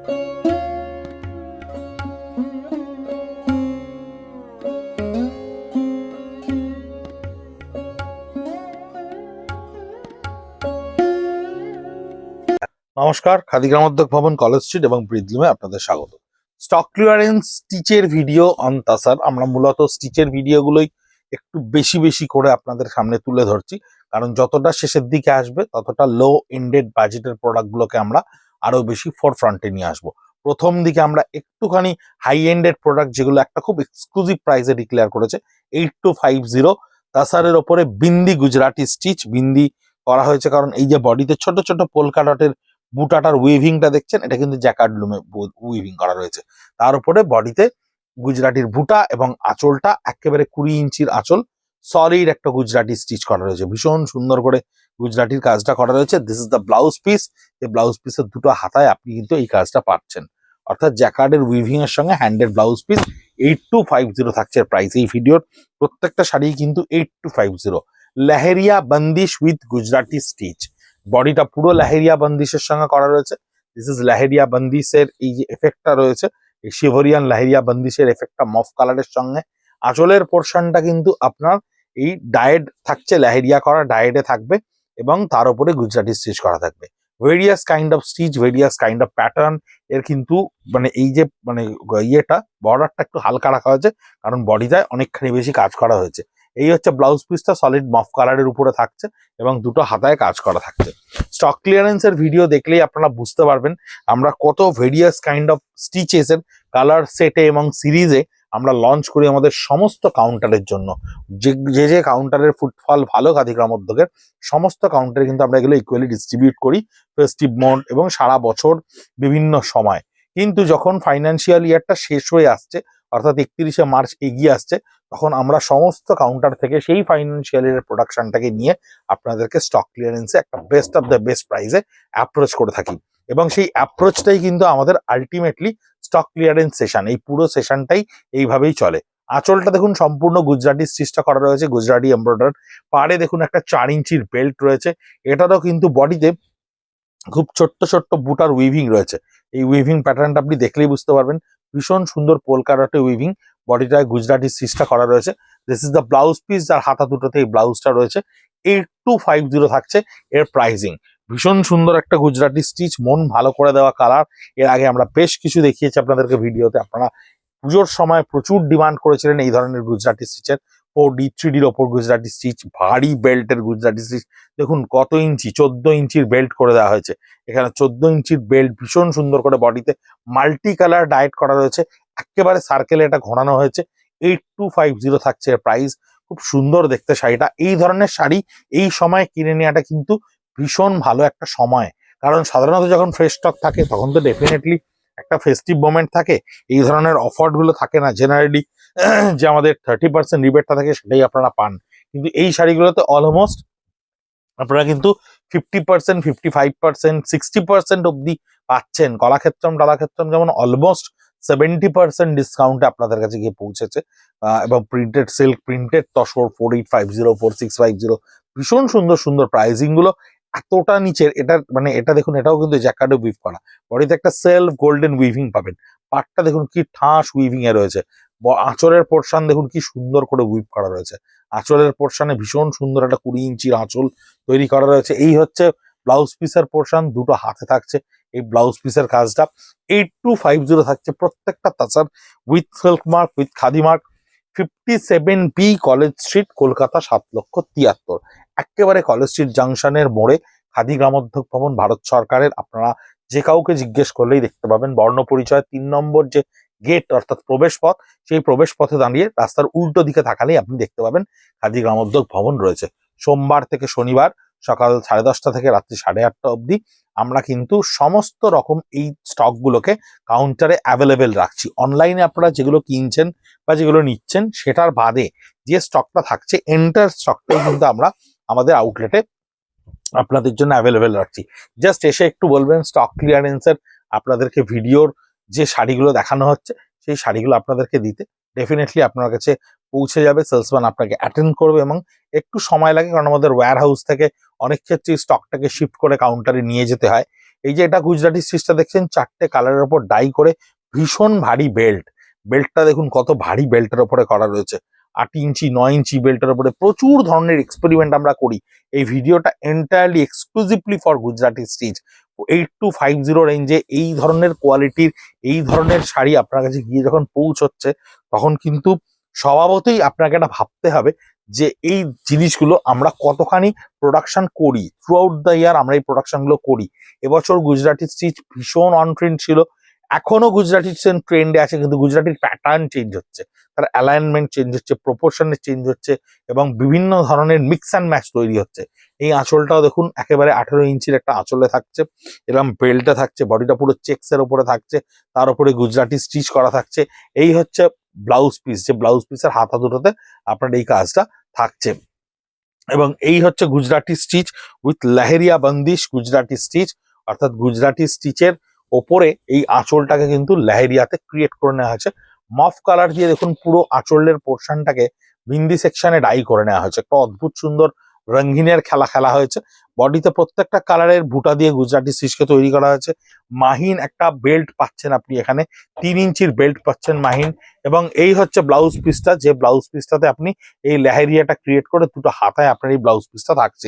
নমস্কার, খাদি গ্রামোদ্যোগ ভবন, college street এবং ব্রিজলিমে আপনাদের স্বাগত। স্টক ক্লিয়ারেন্স স্টিচের ভিডিও অন তাসার। আমরা মূলত স্টিচের ভিডিওগুলোই একটু বেশি বেশি করে আপনাদের সামনে তুলে ধরছি, কারণ যতটা শেষের দিকে আসবে ততটা লো এন্ডেড বাজেটের প্রোডাক্টগুলোকে আমরা আরো বেশি ফোরফ্রন্টে নিয়ে আসবো। প্রথম দিকে আমরা একটুখানি হাই এন্ডেড প্রোডাক্ট, যেগুলো একটা খুব এক্সক্লুসিভ প্রাইসে ডিক্লেয়ার করেছে 8250 তাসারের ওপরে বিন্দি গুজরাটি স্টিচ। বিন্দি করা হয়েছে কারণ এই যে বডিতে ছোট ছোট পোলকা ডটের বুটাটার উইভিংটা দেখছেন, এটা কিন্তু জ্যাকার্ড লুমে উইভিং করা রয়েছে। তার উপরে বডিতে গুজরাটির বুটা এবং আঁচলটা একেবারে 20 ইঞ্চির আঁচল, সলিড একটা গুজরাটি স্টিচ করা রয়েছে। ভীষণ সুন্দর করে গুজরাটির কাজটা করা রয়েছে। This is the blouse piece. এই ব্লাউজ পিসের দুটো হাতায় আপনি কিন্তু এই কাজটা পাচ্ছেন, অর্থাৎ জ্যাকার্ডের উইভিং এর সঙ্গে হ্যান্ডের ব্লাউজ পিস। 8250 থাকছে প্রাইস। এই ভিডিওর প্রত্যেকটা শাড়ি কিন্তু 8250। লেহেরিয়া বন্দিশ উইথ গুজরাটি স্টিচ। বডিটা পুরো লেহেরিয়া বন্দিশের সঙ্গে করা রয়েছে। দিস ইজ লেহেরিয়া বন্দিশের এই যে এফেক্টটা রয়েছে, এই শিভরিয়ান লেহেরিয়া বন্দিশের এফেক্টটা মফ কালারের সঙ্গে। আঁচলের পোর্শনটা কিন্তু আপনার এই ডায়েড থাকছে, লেহেরিয়া করা ডায়েডে থাকবে এবং তার উপরে গুজরাটি স্টিচ করা থাকবে। Various kind of stitch, various kind of pattern. এর কিন্তু মানে এই যে মানে ইয়েটা বর্ডারটা একটু হালকা রাখা হয়েছে, কারণ বডিটায় অনেকখানি বেশি কাজ করা হয়েছে। এই হচ্ছে ব্লাউজ পিসটা, সলিড মফ কালারের উপরে থাকছে এবং দুটো হাতায় কাজ করা থাকছে। স্টক ক্লিয়ারেন্সের ভিডিও দেখলেই আপনারা বুঝতে পারবেন আমরা কত ভেরিয়াস কাইন্ড অফ স্টিচেসের কালার সেটে এবং সিরিজে আমরা লঞ্চ করি আমাদের সমস্ত কাউন্টারের জন্য। যে যে কাউন্টারের ফুটফল ভালো খাদি গ্রামোদ্যোগের, সমস্ত কাউন্টারে কিন্তু আমরা এগুলো ইকুয়ালি ডিস্ট্রিবিউট করি ফেস্টিভ মোড এবং সারা বছর বিভিন্ন সময়। কিন্তু যখন ফাইন্যান্সিয়াল ইয়ারটা শেষ হয়ে আসছে, অর্থাৎ 31শে মার্চ এগিয়ে আসছে, তখন আমরা সমস্ত কাউন্টার থেকে সেই ফাইন্যান্সিয়াল ইয়ারের প্রোডাকশনটাকে নিয়ে আপনাদেরকে স্টক ক্লিয়ারেন্সে একটা বেস্ট অফ দ্য বেস্ট প্রাইসে অ্যাপ্রোচ করে থাকি। এবং সেই অ্যাপ্রোচটাই কিন্তু আমাদের আলটিমেটলি স্টক ক্লিয়ারেন্স সেশন। এই পুরো সেশনটাই এইভাবেই চলে। আঁচলটা দেখুন সম্পূর্ণ গুজরাটি স্টিচটা করা রয়েছে, গুজরাটি এমব্রয়ডার। পাড়ে দেখুন একটা 4 ইঞ্চির বেল্ট রয়েছে। এটারও কিন্তু বডিতে খুব ছোট্ট ছোট্ট বুটার উইভিং রয়েছে। এই উইভিং প্যাটার্নটা আপনি দেখলেই বুঝতে পারবেন। ভীষণ সুন্দর পোলকা ডটে উইভিং, বডিটায় গুজরাটি স্টিচটা করা রয়েছে। This is the blouse piece, যার হাতা দুটোতে এই ব্লাউজটা রয়েছে। 8250 থাকছে এর প্রাইজিং। ভীষণ সুন্দর একটা গুজরাটি স্টিচ, মন ভালো করে দেওয়া কালার। এর আগে আমরা বেশ কিছু দেখিয়েছি আপনাদেরকে ভিডিওতে। আপনারা পুজোর সময় প্রচুর ডিমান্ড করেছিলেন এই ধরনের গুজরাটি স্টিচের। 4D 3Dর ওপর গুজরাটি স্টিচ, ভারী বেল্টের গুজরাটি স্টিচ। দেখুন কত ইঞ্চি, 14 ইঞ্চির বেল্ট করে দেওয়া হয়েছে। এখানে 14 ইঞ্চির বেল্ট, ভীষণ সুন্দর করে বডিতে মাল্টি কালার ডায়েট করা রয়েছে। একেবারে সার্কেলে এটা ঘোরানো হয়েছে। 8250 থাকছে এর প্রাইস। খুব সুন্দর দেখতে শাড়িটা। এই ধরনের শাড়ি এই সময় কিনে নেওয়াটা কিন্তু ভীষণ ভালো একটা সময়, কারণ সাধারণত যখন ফ্রেশ স্টক থাকে তখন তো ডেফিনেটলি একটা ফেস্টিভ মোমেন্ট থাকে। এই ধরনের অফার গুলো থাকে না জেনারেলি। যে আমাদের 30% রিবেটটা থাকে সেটাই আপনারা পান, কিন্তু এই শাড়িগুলোতে অলমোস্ট আপনারা কিন্তু 50%, 55%, 60% অব্দি পাচ্ছেন। কলাক্ষেত্রম ডালাক্ষেত্রম যেমন অলমোস্ট 70% ডিসকাউন্টে আপনাদের কাছে গিয়ে পৌঁছেছে। এবং প্রিন্টেড সিল্ক, প্রিন্টেড তসর 4850, 4650, ভীষণ সুন্দর সুন্দর প্রাইজিং গুলো। এতটা নিচের এটা মানে এটা দেখুন, এটাও কিন্তু জ্যাকার্ডে উইভ করা। বডিতে একটা সেলফ গোল্ডেন উইভিং পাবেন। পাটটা দেখুন কি ঠাস উইভিং এ রয়েছে। আঁচলের পোর্শন দেখুন কি সুন্দর করে উইভ করা রয়েছে। আঁচলের পোর্শনে ভীষণ সুন্দর একটা 20 ইঞ্চির আঁচল তৈরি করা রয়েছে। এই হচ্ছে ব্লাউজ পিসের পোর্শন, দুটো হাতে থাকছে এই ব্লাউজ পিসের কাজটা। 8250 থাকছে প্রত্যেকটা তাছাড়া with silk mark, with khadi mark. 57B college street, Kolkata 7,73,000। একেবারে কলেজ স্ট্রিট জাংশনের মোড়ে খাদি গ্রামোদ্যোগ ভবন, ভারত সরকারের। আপনারা যে কাউকে জিজ্ঞেস করলেই দেখতে পাবেন। বর্ণ পরিচয় 3 নম্বর যে গেট অর্থাৎ প্রবেশ পথ, সেই প্রবেশ পথে দাঁড়িয়ে রাস্তার উল্টো দিকে তাকালেই আপনি দেখতে পাবেন খাদি গ্রামোদ্যোগ ভবন রয়েছে। সোমবার থেকে শনিবার সকাল 10:30 থেকে রাত্রি 8:30 অবধি আমরা কিন্তু সমস্ত রকম এই স্টকগুলোকে কাউন্টারে অ্যাভেলেবেল রাখছি। অনলাইনে আপনারা যেগুলো কিনছেন বা যেগুলো নিচ্ছেন সেটার বাদে যে স্টকটা থাকছে, এন্টার স্টকটাই কিন্তু আমরা আমাদের আউটলেটে আপনাদের জন্য অ্যাভেলেবেল রাখছি। জাস্ট এসে একটু বলবেন স্টক ক্লিয়ারেন্সের আপনাদেরকে ভিডিওর যে শাড়িগুলো দেখানো হচ্ছে সেই শাড়িগুলো আপনাদেরকে দিতে, ডেফিনেটলি আপনার কাছে পৌঁছে যাবে। সেলসম্যান আপনাকে অ্যাটেন্ড করবে এবং একটু সময় লাগে, কারণ আমাদের ওয়্যার হাউস থেকে অনেক ক্ষেত্রে স্টকটাকে শিফট করে কাউন্টারে নিয়ে যেতে হয়। এই যে এটা গুজরাটি স্টিচটা দেখছেন, 4টে কালারের ওপর ডাই করে, ভীষণ ভারী বেল্ট। বেল্টটা দেখুন কত ভারী বেল্টের ওপরে করা রয়েছে, 8 ইঞ্চি 9 ইঞ্চি বেল্টের ওপরে প্রচুর ধরনের এক্সপেরিমেন্ট আমরা করি। এই ভিডিওটা entirely exclusively for Gujarati stitch. 8250 রেঞ্জে এই ধরনের কোয়ালিটির, এই ধরনের শাড়ি আপনার কাছে গিয়ে যখন পৌঁছচ্ছে, তখন কিন্তু স্বভাবতই আপনাকে এটা ভাবতে হবে যে এই জিনিসগুলো আমরা কতখানি প্রোডাকশন করি, থ্রু আউট দ্য ইয়ার আমরা এই প্রোডাকশনগুলো করি। এবছর গুজরাটি স্টিচ ভীষণ অন ট্রেন্ড ছিল, এখনো গুজরাটি ট্রেন্ডে আছে, কিন্তু গুজরাটির প্যাটার্ন চেঞ্জ হচ্ছে, তার অ্যালাইনমেন্ট চেঞ্জ হচ্ছে, প্রপোর্শনে চেঞ্জ হচ্ছে, এবং বিভিন্ন ধরনের মিক্স অ্যান্ড ম্যাচ তৈরি হচ্ছে। এই আঁচলটাও দেখুন একেবারে 18 ইঞ্চির একটা আঁচলে থাকছে, এরকম বেল্টে থাকছে, বডিটা পুরো চেক্সের ওপরে থাকছে, তার উপরে গুজরাটি স্টিচ করা থাকছে। এই হচ্ছে ব্লাউজ পিস, যে ব্লাউজ পিসের হাতা দুটোতে আপনার এই কাজটা থাকছে। এবং এই হচ্ছে গুজরাটি স্টিচ উইথ লেহেরিয়া বন্দিশ গুজরাটি স্টিচ, অর্থাৎ গুজরাটি স্টিচের ওপরে এই আঁচলটাকে কিন্তু লেহেরিয়াতে ক্রিয়েট করে নেওয়া হয়েছে। মফ কালার দিয়ে দেখুন পুরো আঁচলের পোর্শনটাকে বিন্দি সেকশনে ডাই করে নেওয়া হয়েছে, একটা অদ্ভুত সুন্দর রঙিনের খেলা খেলা হয়েছে। বডিতে প্রত্যেকটা কালারের বুটা দিয়ে গুজরাটি স্টিচকে তৈরি করা হয়েছে। মাহিন একটা বেল্ট পাচ্ছেন আপনি এখানে, 3 ইঞ্চির বেল্ট পাচ্ছেন মাহিন। এবং এই হচ্ছে ব্লাউজ পিসটা, যে ব্লাউজ পিসটাতে আপনি এই লেহেরিয়াটা ক্রিয়েট করে দুটো হাতায় আপনার এই ব্লাউজ পিসটা থাকছে।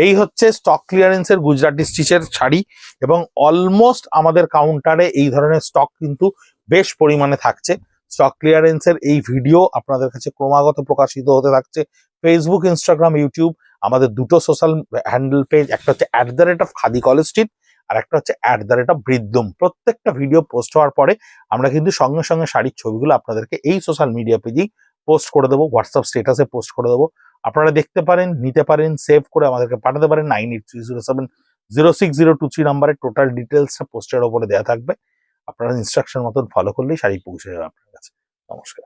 এই হচ্ছে স্টক ক্লিয়ারেন্সের গুজরাটি স্টিচের শাড়ি, এবং অলমোস্ট আমাদের কাউন্টারে এই ধরনের স্টক কিন্তু বেশ পরিমাণে থাকছে। স্টক ক্লিয়ারেন্সের এই ভিডিও আপনাদের কাছে ক্রমাগত প্রকাশিত হতে থাকছে ফেসবুক, ইনস্টাগ্রাম, ইউটিউব, আমাদের দুটো সোশ্যাল হ্যান্ডেল পেজ, একটা হচ্ছে @খাদি কলেজ স্ট্রিট, আর একটা হচ্ছে @বৃদ্ধম। প্রত্যেকটা ভিডিও পোস্ট হওয়ার পরে আমরা কিন্তু সঙ্গে সঙ্গে শাড়ির ছবিগুলো আপনাদেরকে এই সোশ্যাল মিডিয়া পেজেই পোস্ট করে দেবো, হোয়াটসঅ্যাপ স্টেটাসে পোস্ট করে দেবো। আপনারা দেখতে পারেন, নিতে পারেন, সেভ করে আমাদেরকে পাঠাতে পারেন। 9830706023 নাম্বারে টোটাল ডিটেলসটা পোস্টের ওপরে দেওয়া থাকবে। আপনারা ইনস্ট্রাকশন মতন ফলো করলেই শাড়ি পৌঁছে যাবে আপনার কাছে। নমস্কার।